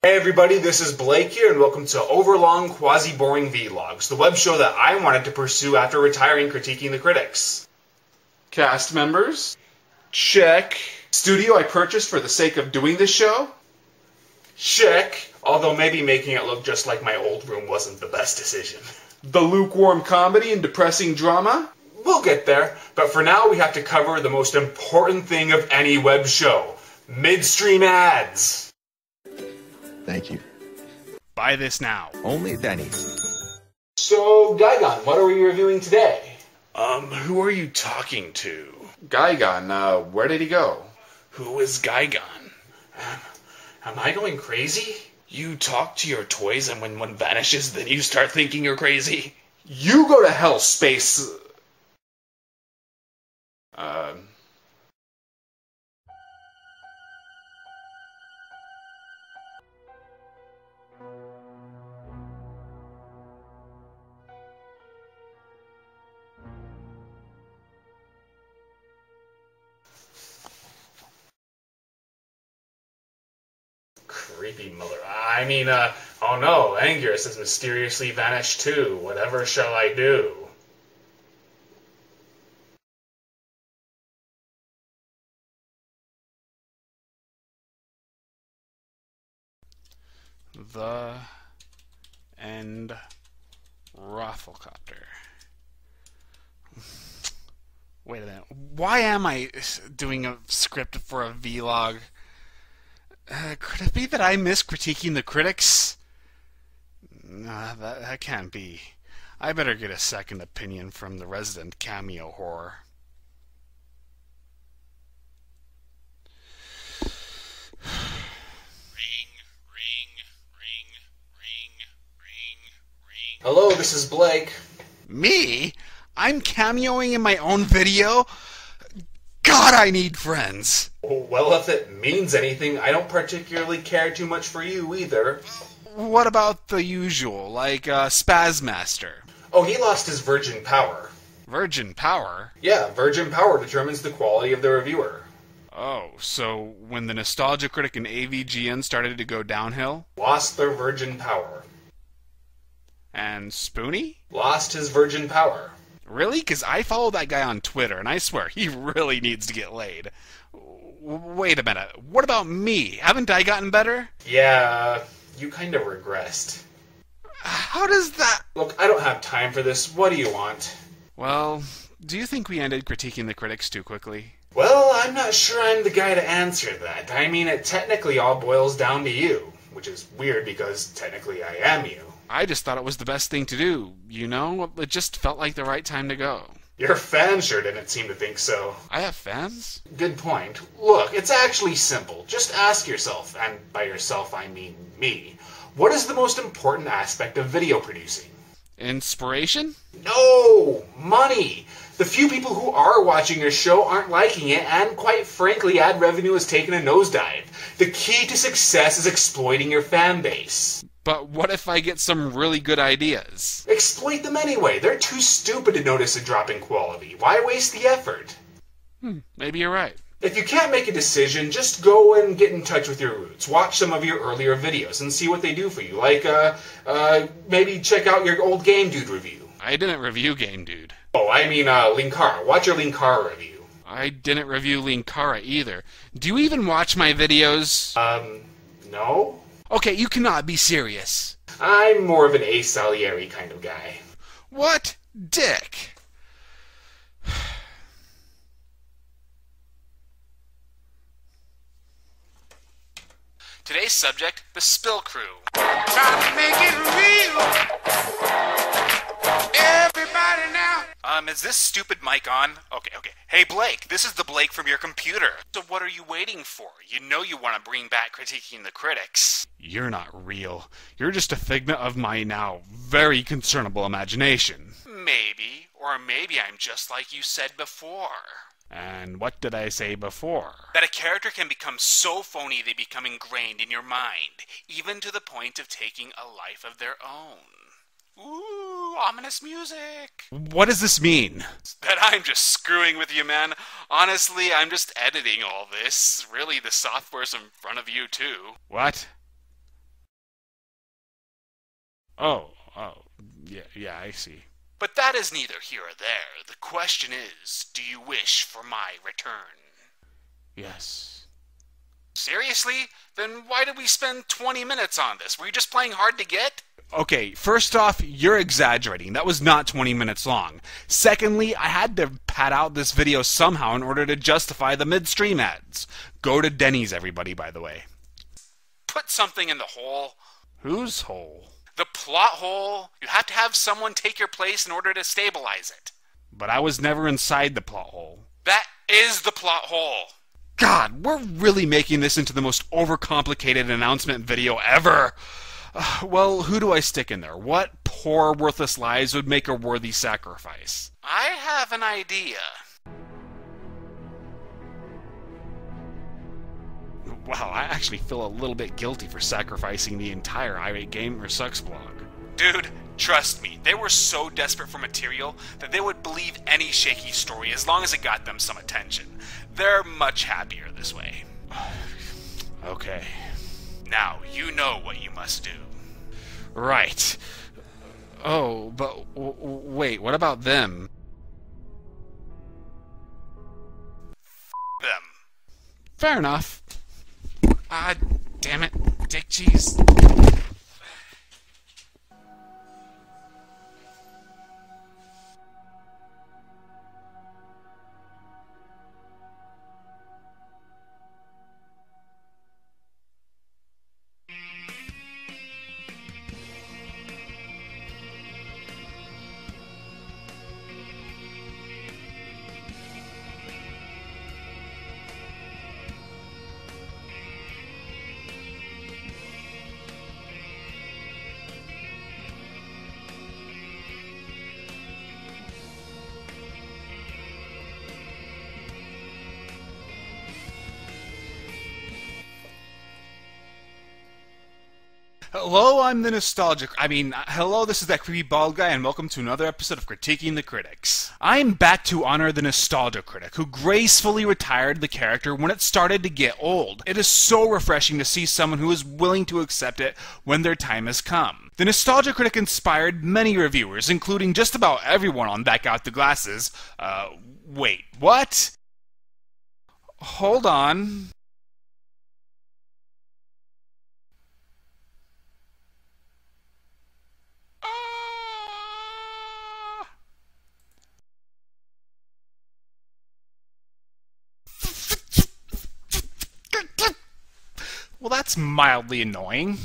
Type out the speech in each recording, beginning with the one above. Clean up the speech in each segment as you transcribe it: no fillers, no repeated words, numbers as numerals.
Hey everybody, this is Blake here, and welcome to Overlong Quasi-Boring Vlogs, the web show that I wanted to pursue after retiring critiquing the critics. Cast members? Check. Studio I purchased for the sake of doing this show? Check. Although maybe making it look just like my old room wasn't the best decision. The lukewarm comedy and depressing drama? We'll get there, but for now we have to cover the most important thing of any web show. Midstream ads. Thank you. Buy this now. Only at Denny's. So, Guigon, what are we reviewing today? Who are you talking to? Guigon, where did he go? Who is Guigon? Am I going crazy? You talk to your toys and when one vanishes, then you start thinking you're crazy? You go to hell, space... Creepy mother... oh no, Angus has mysteriously vanished too. Whatever shall I do? The End Rafflecopter. Wait a minute. Why am I doing a script for a vlog? Could it be that I miss critiquing the critics? Nah, that can't be. I better get a second opinion from the resident cameo horror. Ring. Hello, this is Blake. Me? I'm cameoing in my own video? God, I need friends! Well, if it means anything, I don't particularly care too much for you either. What about the usual, like Spazmaster? Oh, he lost his virgin power. Virgin power? Yeah, virgin power determines the quality of the reviewer. Oh, so when the Nostalgia Critic and AVGN started to go downhill? Lost their virgin power. And Spoonie? Lost his virgin power. Really? Because I follow that guy on Twitter, and I swear, he really needs to get laid. Wait a minute. What about me? Haven't I gotten better? Yeah, you kind of regressed. How does that... Look, I don't have time for this. What do you want? Well, do you think we ended critiquing the critics too quickly? Well, I'm not sure I'm the guy to answer that. I mean, it technically all boils down to you. Which is weird because technically I am you. I just thought it was the best thing to do, you know? It just felt like the right time to go. Your fans sure didn't seem to think so. I have fans? Good point. Look, it's actually simple. Just ask yourself, and by yourself I mean me, what is the most important aspect of video producing? Inspiration? No! Money! The few people who are watching your show aren't liking it, and quite frankly, ad revenue has taken a nosedive. The key to success is exploiting your fan base. But what if I get some really good ideas? Exploit them anyway. They're too stupid to notice a drop in quality. Why waste the effort? Maybe you're right. If you can't make a decision, just go and get in touch with your roots. Watch some of your earlier videos and see what they do for you. Like, maybe check out your old Game Dude review. I didn't review Game Dude. Oh, I mean, Linkara. Watch your Linkara review. I didn't review Linkara either. Do you even watch my videos? No? Okay, you cannot be serious. I'm more of an A. Salieri kind of guy. What? Dick. Today's subject, the Spill Crew. Trying to make it real. Everybody now. Is this stupid mic on? Okay. Hey, Blake, this is the Blake from your computer. So what are you waiting for? You know you want to bring back critiquing the critics. You're not real. You're just a figment of my now very concernable imagination. Maybe. Or maybe I'm just like you said before. And what did I say before? That a character can become so phony they become ingrained in your mind, even to the point of taking a life of their own. Ooh, ominous music. What does this mean? That I'm just screwing with you, man. Honestly, I'm just editing all this. Really, the software's in front of you, too. What? Oh, yeah, I see. But that is neither here or there. The question is, do you wish for my return? Yes. Seriously? Then why did we spend 20 minutes on this? Were you just playing hard to get? Okay, first off, you're exaggerating. That was not 20 minutes long. Secondly, I had to pad out this video somehow in order to justify the midstream ads. Go to Denny's, everybody, by the way. Put something in the hole. Whose hole? The plot hole. You have to have someone take your place in order to stabilize it. But I was never inside the plot hole. That is the plot hole. God, we're really making this into the most overcomplicated announcement video ever. Well, who do I stick in there? What poor, worthless lives would make a worthy sacrifice? I have an idea. Wow, I actually feel a little bit guilty for sacrificing the entire Irate Gamer Sucks blog. Dude, trust me, they were so desperate for material that they would believe any shaky story as long as it got them some attention. They're much happier this way. Okay. Now, you know what you must do. Right. Oh, but wait, what about them? Them. Fair enough. Ah, damn it. Dick cheese. Hello, I'm the hello, this is that creepy bald guy, and welcome to another episode of Critiquing the Critics. I'm back to honor the nostalgia critic, who gracefully retired the character when it started to get old. It is so refreshing to see someone who is willing to accept it when their time has come. The nostalgia critic inspired many reviewers, including just about everyone on Back Out the Glasses. Wait, what? Hold on. Well, that's mildly annoying.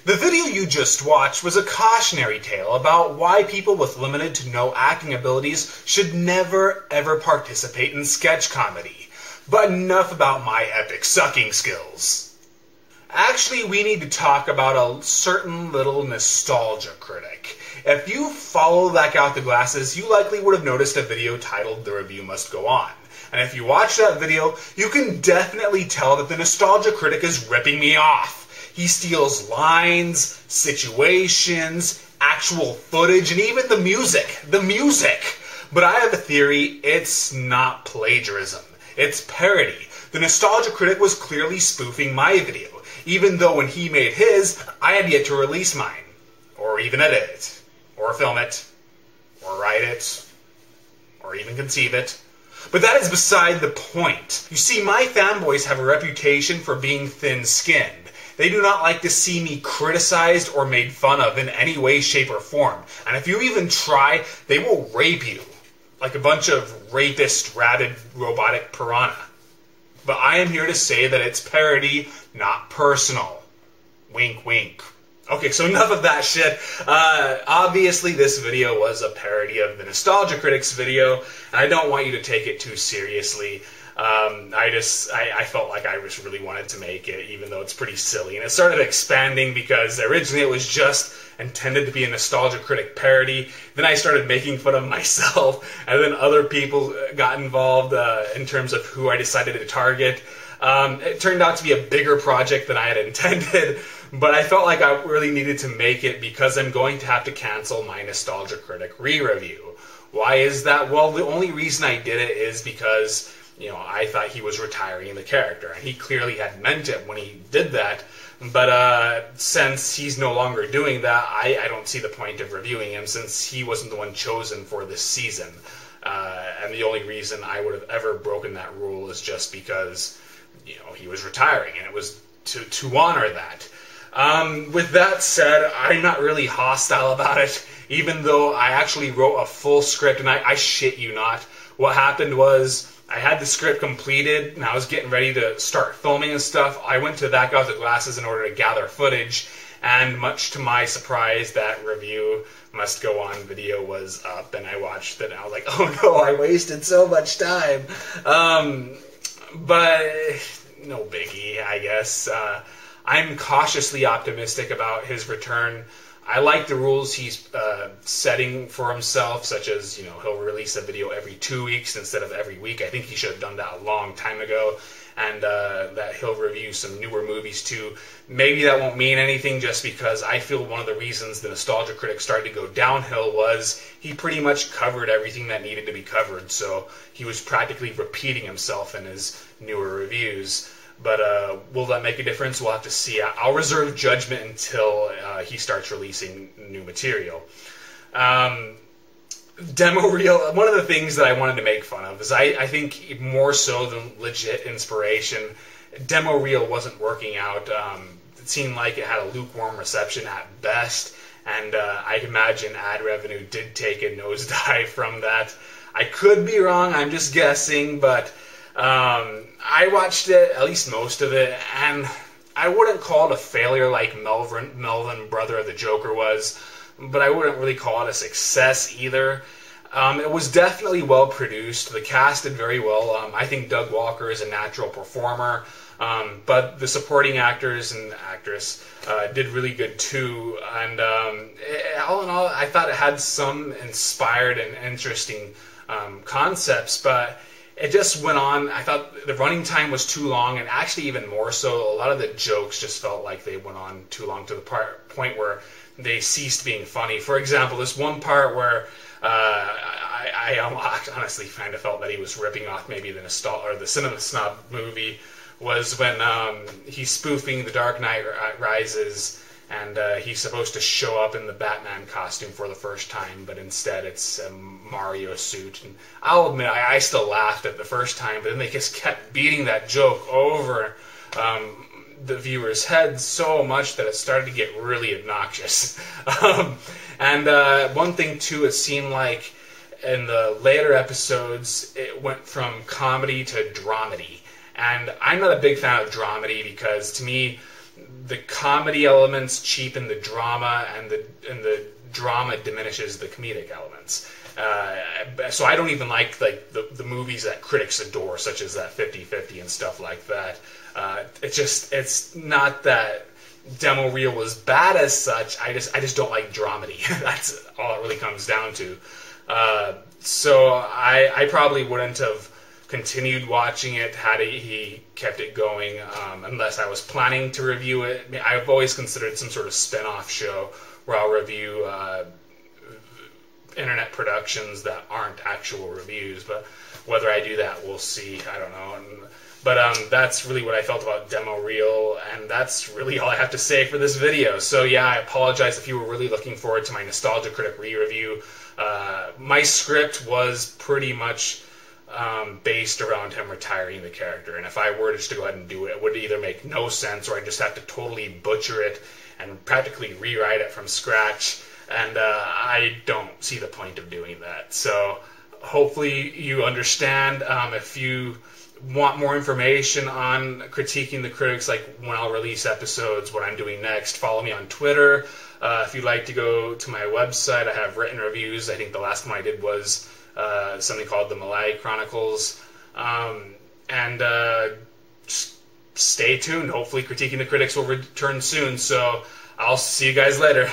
The video you just watched was a cautionary tale about why people with limited to no acting abilities should never ever participate in sketch comedy. But enough about my epic sucking skills. Actually, we need to talk about a certain little nostalgia critic. If you follow Back Out the Glasses, you likely would have noticed a video titled The Review Must Go On. And if you watch that video, you can definitely tell that the nostalgia critic is ripping me off. He steals lines, situations, actual footage, and even the music. The music! But I have a theory, it's not plagiarism. It's parody. The nostalgia critic was clearly spoofing my video, even though when he made his, I had yet to release mine. Or even edit it. Or film it. Or write it. Or even conceive it. But that is beside the point. You see, my fanboys have a reputation for being thin-skinned. They do not like to see me criticized or made fun of in any way, shape, or form. And if you even try, they will rape you. Like a bunch of rapist, rabid, robotic piranha. But I am here to say that it's parody, not personal. Wink, wink. Okay, so enough of that shit. Obviously, this video was a parody of the Nostalgia Critics video, and I don't want you to take it too seriously. I felt like I just really wanted to make it, even though it's pretty silly. And it started expanding because originally it was just intended to be a Nostalgia Critic parody. Then I started making fun of myself, and then other people got involved in terms of who I decided to target. It turned out to be a bigger project than I had intended, but I felt like I really needed to make it because I'm going to have to cancel my Nostalgia Critic re-review. Why is that? Well, the only reason I did it is because I thought he was retiring the character, and he clearly had meant it when he did that. But since he's no longer doing that, I don't see the point of reviewing him, since he wasn't the one chosen for this season. And the only reason I would have ever broken that rule is just because, he was retiring, and it was to honor that. With that said, I'm not really hostile about it, even though I actually wrote a full script, and I shit you not. What happened was, I had the script completed, and I was getting ready to start filming and stuff. I went to That Guy with the Glasses in order to gather footage, and much to my surprise, that review must go on video was up, and I watched it, and I was like, oh no, I wasted so much time. But no biggie, I guess. I'm cautiously optimistic about his return. I like the rules he's setting for himself, such as, he'll release a video every 2 weeks instead of every week. I think he should have done that a long time ago. And that he'll review some newer movies too. Maybe that won't mean anything, just because I feel one of the reasons the Nostalgia Critic started to go downhill was he pretty much covered everything that needed to be covered. So he was practically repeating himself in his newer reviews. But will that make a difference? We'll have to see. I'll reserve judgment until he starts releasing new material. Demo reel, one of the things that I wanted to make fun of is I think more so than legit inspiration, demo reel wasn't working out. It seemed like it had a lukewarm reception at best, and I imagine ad revenue did take a nosedive from that. I could be wrong, I'm just guessing, but I watched it, at least most of it, and I wouldn't call it a failure like Melvin Brother of the Joker was, but I wouldn't really call it a success either. It was definitely well produced. The cast did very well. I think Doug Walker is a natural performer, but the supporting actors and actress did really good too. And all in all, I thought it had some inspired and interesting concepts, but it just went on. I thought the running time was too long, and actually even more so, a lot of the jokes just felt like they went on too long to the point where they ceased being funny. For example, this one part where I honestly kind of felt that he was ripping off maybe the Cinema Snob movie, was when he's spoofing The Dark Knight Rises, and he's supposed to show up in the Batman costume for the first time, but instead it's a Mario suit. And I'll admit, I still laughed at the first time, but then they just kept beating that joke over the viewer's head so much that it started to get really obnoxious. And one thing too, it seemed like in the later episodes it went from comedy to dramedy, and I'm not a big fan of dramedy because to me the comedy elements cheapen the drama, and the drama diminishes the comedic elements. So I don't even like the movies that critics adore, such as that 50-50 and stuff like that. It's not that demo reel was bad as such. I just don't like dramedy. That's all it really comes down to. So I probably wouldn't have continued watching it had he kept it going, unless I was planning to review it. I've always considered some sort of spin-off show where I'll review internet productions that aren't actual reviews, but whether I do that, we'll see. I don't know. But that's really what I felt about demo reel, and that's really all I have to say for this video. So yeah, I apologize if you were really looking forward to my Nostalgia Critic re-review. My script was pretty much based around him retiring the character, and if I were just to go ahead and do it, it would either make no sense, or I'd just have to totally butcher it and practically rewrite it from scratch, and I don't see the point of doing that. So hopefully you understand. If you want more information on critiquing the critics, like when I'll release episodes, what I'm doing next, follow me on Twitter. If you'd like to go to my website, I have written reviews. I think the last one I did was something called the Malay Chronicles. And just stay tuned. Hopefully Critiquing the Critics will return soon. So I'll see you guys later.